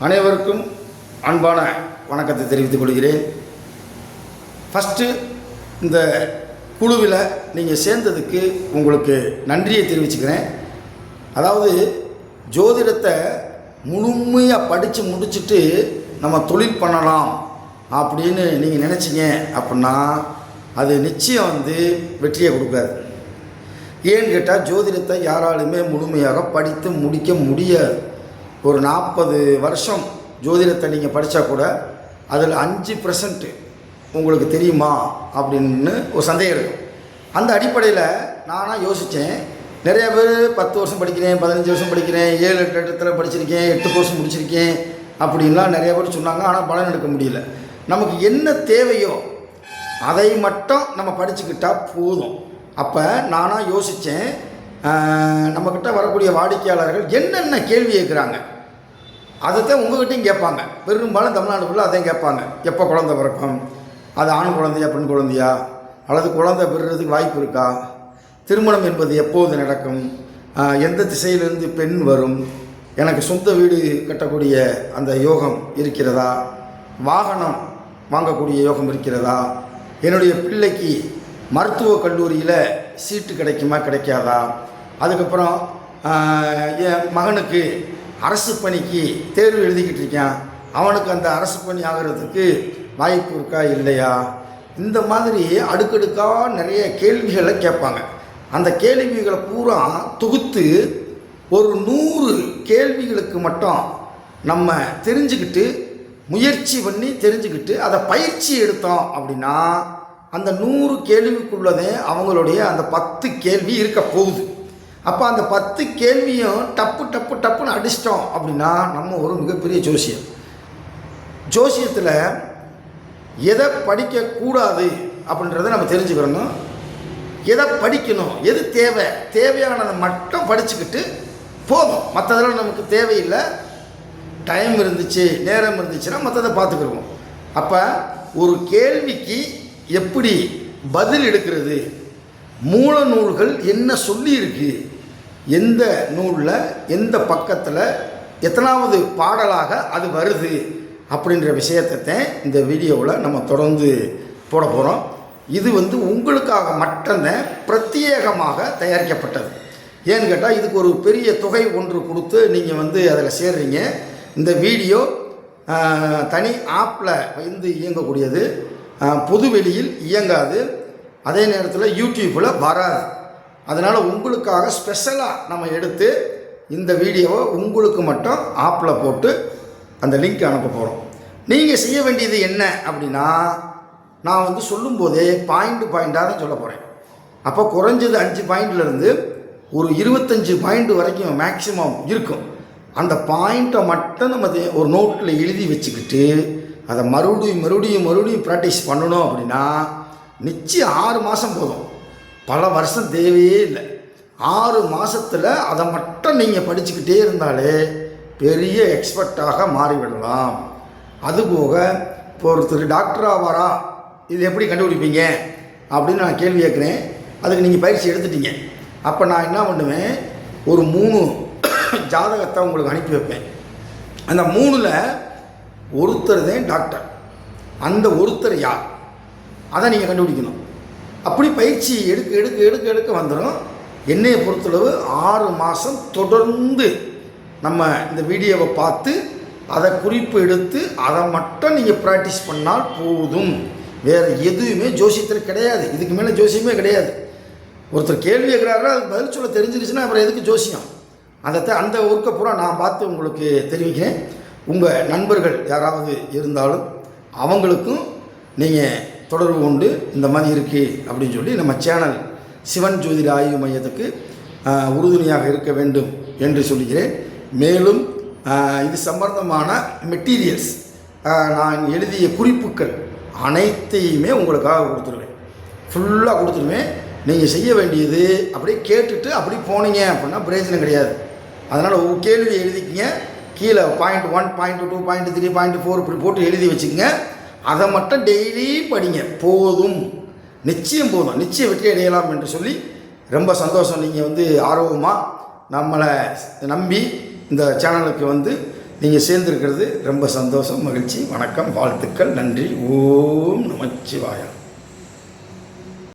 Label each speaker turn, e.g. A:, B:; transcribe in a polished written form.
A: அனைவருக்கும் அன்பான வணக்கத்தை தெரிவித்துக் கொள்கிறேன். ஃபஸ்ட்டு இந்த குழுவில் நீங்கள் சேர்ந்ததுக்கு உங்களுக்கு நன்றியை தெரிவிச்சுக்கிறேன். அதாவது ஜோதிடத்தை முழுமையாக படித்து முடிச்சுட்டு நம்ம தொழில் பண்ணலாம் அப்படின்னு நீங்கள் நினச்சிங்க அப்படின்னா அது நிச்சயம் வெற்றியை கொடுக்காது. ஏன்னு கேட்டால் ஜோதிடத்தை யாராலுமே முழுமையாக படித்து முடிக்க முடியாது. ஒரு 40 வருஷம் ஜோதிடத்தை நீங்கள் படித்தா கூட அதில் 5% உங்களுக்கு தெரியுமா அப்படின்னு ஒரு சந்தேகம் இருக்கும். அந்த அடிப்படையில் நானாக யோசித்தேன். நிறையா பேர் 10 வருஷம் படிக்கிறேன், 15 வருஷம் படிக்கிறேன், 7-8 இடத்துல படிச்சிருக்கேன், 8 கோர்ஸ் முடிச்சிருக்கேன் அப்படின்லாம் நிறையா பேர் சொன்னாங்க. ஆனால் பலன் எடுக்க முடியல. நமக்கு என்ன தேவையோ அதை மட்டும் நம்ம படிச்சுக்கிட்டால் போதும். அப்போ நானாக யோசித்தேன், நம்மக்கிட்ட வரக்கூடிய வாடிக்கையாளர்கள் என்னென்ன கேள்வி கேட்குறாங்க அதைத்தான் உங்கள்கிட்டையும் கேட்பாங்க. பெரும்பாலும் தமிழ்நாடு ஃபுல்லாக அதையும் கேட்பாங்க. எப்போ குழந்தை பிறக்கும், அது ஆண் குழந்தையா பெண் குழந்தையா, அல்லது குழந்தை பெறுறதுக்கு வாய்ப்பு இருக்கா, திருமணம் என்பது எப்போது நடக்கும், எந்த திசையிலிருந்து பெண் வரும், எனக்கு சொந்த வீடு கட்டக்கூடிய அந்த யோகம் இருக்கிறதா, வாகனம் வாங்கக்கூடிய யோகம் இருக்கிறதா, என்னுடைய பிள்ளைக்கு மருத்துவக் கல்லூரியில் சீட்டு கிடைக்குமா கிடைக்காதா, அதுக்கப்புறம் என் மகனுக்கு அரசு பணிக்கு தேர்வு எழுதிக்கிட்டு இருக்கான், அவனுக்கு அந்த அரசு பணி ஆகிறதுக்கு வாய்ப்பு இருக்கா இல்லையா, இந்த மாதிரி அடுக்கடுக்காக நிறைய கேள்விகளை கேட்பாங்க. அந்த கேள்விகளை பூரா தொகுத்து ஒரு 100 கேள்விகளுக்கு மட்டும் நம்ம தெரிஞ்சுக்கிட்டு முயற்சி பண்ணி தெரிஞ்சுக்கிட்டு அதை பயிற்சி எடுத்தோம் அப்படின்னா அந்த 100 கேள்விக்குள்ளதே அவங்களுடைய அந்த 10 கேள்வி இருக்க போகுது. அப்போ அந்த 10 கேள்வியும் டப்புன்னு அடிச்சிட்டோம் அப்படின்னா நம்ம ஒரு மிகப்பெரிய ஜோசியம். ஜோசியத்தில் எதை படிக்கக்கூடாது அப்படின்றத நம்ம தெரிஞ்சுக்கிறணும். எதை படிக்கணும், எது தேவையானதை மட்டும் படிச்சுக்கிட்டு போதும். மற்றதெல்லாம் நமக்கு தேவையில்லை. டைம் இருந்துச்சு, நேரம் இருந்துச்சுன்னா மற்றதை பார்த்துக்கிடுவோம். அப்போ ஒரு கேள்விக்கு எப்படி பதில் எடுக்கிறது, மூல நூல்கள் என்ன சொல்லியிருக்கு, எந்த நூலில் எந்த பக்கத்தில் எத்தனாவது பாடலாக அது வருது அப்படின்ற விஷயத்தை இந்த வீடியோவில் நம்ம தொடர்ந்து போட போகிறோம். இது உங்களுக்காக மட்டும்தான் பிரத்யேகமாக தயாரிக்கப்பட்டது. ஏன்னு கேட்டால் இதுக்கு ஒரு பெரிய தொகை ஒன்று கொடுத்து நீங்கள் அதில் சேர்றீங்க. இந்த வீடியோ தனி ஆப்பில் இயங்கக்கூடியது, பொதுவெளியில் இயங்காது, அதே நேரத்தில் யூடியூப்பில் வராது. அதனால் உங்களுக்காக ஸ்பெஷலாக நம்ம எடுத்து இந்த வீடியோவை உங்களுக்கு மட்டும் ஆப்பில் போட்டு அந்த லிங்க் அனுப்ப போகிறோம். நீங்கள் செய்ய வேண்டியது என்ன அப்படின்னா, நான் சொல்லும்போதே பாயிண்ட்டாக தான் சொல்ல போகிறேன். அப்போ குறைஞ்சது 5 பாயிண்ட்லேருந்து ஒரு 25 பாயிண்ட் வரைக்கும் மேக்சிமம் இருக்கும். அந்த பாயிண்ட்டை மட்டும் நம்ம ஒரு நோட்டில் எழுதி வச்சுக்கிட்டு அதை மறுபடியும் ப்ராக்டிஸ் பண்ணணும் அப்படின்னா நிச்சயம் 6 மாதம் போதும். பல வருஷம் தேவையே இல்லை. 6 மாதத்தில் அதை மட்டும் நீங்கள் படிச்சுக்கிட்டே இருந்தாலே பெரிய எக்ஸ்பர்ட்டாக மாறிவிடலாம். அதுபோக இப்போ ஒருத்தர் டாக்டர் ஆவாரா, இது எப்படி கண்டுபிடிப்பீங்க அப்படின்னு நான் கேள்வி கேட்குறேன். அதுக்கு நீங்கள் பயிற்சி எடுத்துட்டீங்க. அப்போ நான் என்ன பண்ணுவேன், ஒரு 3 ஜாதகத்தை உங்களுக்கு அனுப்பி வைப்பேன். அந்த 3ல் ஒருத்தர் தான் டாக்டர். அந்த ஒருத்தர் யார் அதை நீங்கள் கண்டுபிடிக்கணும். அப்படி பயிற்சி எடுக்க வந்துடும். என்னையை பொறுத்தளவு 6 மாதம் தொடர்ந்து நம்ம இந்த வீடியோவை பார்த்து அதை குறிப்பு எடுத்து அதை மட்டும் நீங்கள் ப்ராக்டிஸ் பண்ணால் போதும். வேறு எதுவுமே ஜோசியத்தில் கிடையாது. இதுக்கு மேலே ஜோசியமே கிடையாது. ஒருத்தர் கேள்வி கேட்குறாரு, அதுக்கு பதில் சொல்ல தெரிஞ்சிருச்சுன்னா அப்புறம் எதுக்கு ஜோசியம்? அந்த ஒர்க்கை பூரா நான் பார்த்து உங்களுக்கு தெரிவிக்கிறேன். உங்கள் நண்பர்கள் யாராவது இருந்தாலும் அவங்களுக்கும் நீங்கள் தொடர்பு கொண்டு இந்த மாதிரி இருக்குது அப்படின்னு சொல்லி நம்ம சேனல் சிவன் ஜோதிட ஆய்வு மையத்துக்கு உறுதுணையாக இருக்க வேண்டும் என்று சொல்கிறேன். மேலும் இது சம்பந்தமான மெட்டீரியல்ஸ், நான் எழுதிய குறிப்புகள் அனைத்தையுமே உங்களுக்காக கொடுத்துருவேன். ஃபுல்லாக கொடுத்துருவேன். நீங்கள் செய்ய வேண்டியது அப்படியே கேட்டுட்டு அப்படி போனீங்க அப்படின்னா பிரயோஜனம் கிடையாது. அதனால் ஒரு கேள்வி எழுதிக்கிங்க. கீழே பாயிண்ட் 1, பாயிண்ட் 2, பாயிண்ட் 3, பாயிண்ட் 4 இப்படி போட்டு எழுதி வச்சுக்கோங்க. அதை மட்டும் டெய்லி படிங்க. போதும், நிச்சயம் போதும், நிச்சயம் வெற்றி அடையலாம் என்று சொல்லி ரொம்ப சந்தோஷம். நீங்கள் ஆர்வமாக நம்மளை நம்பி இந்த சேனலுக்கு நீங்கள் சேர்ந்துருக்கிறது ரொம்ப சந்தோஷம், மகிழ்ச்சி. வணக்கம், வாழ்த்துக்கள், நன்றி. ஓம் நமச்சிவாயம்.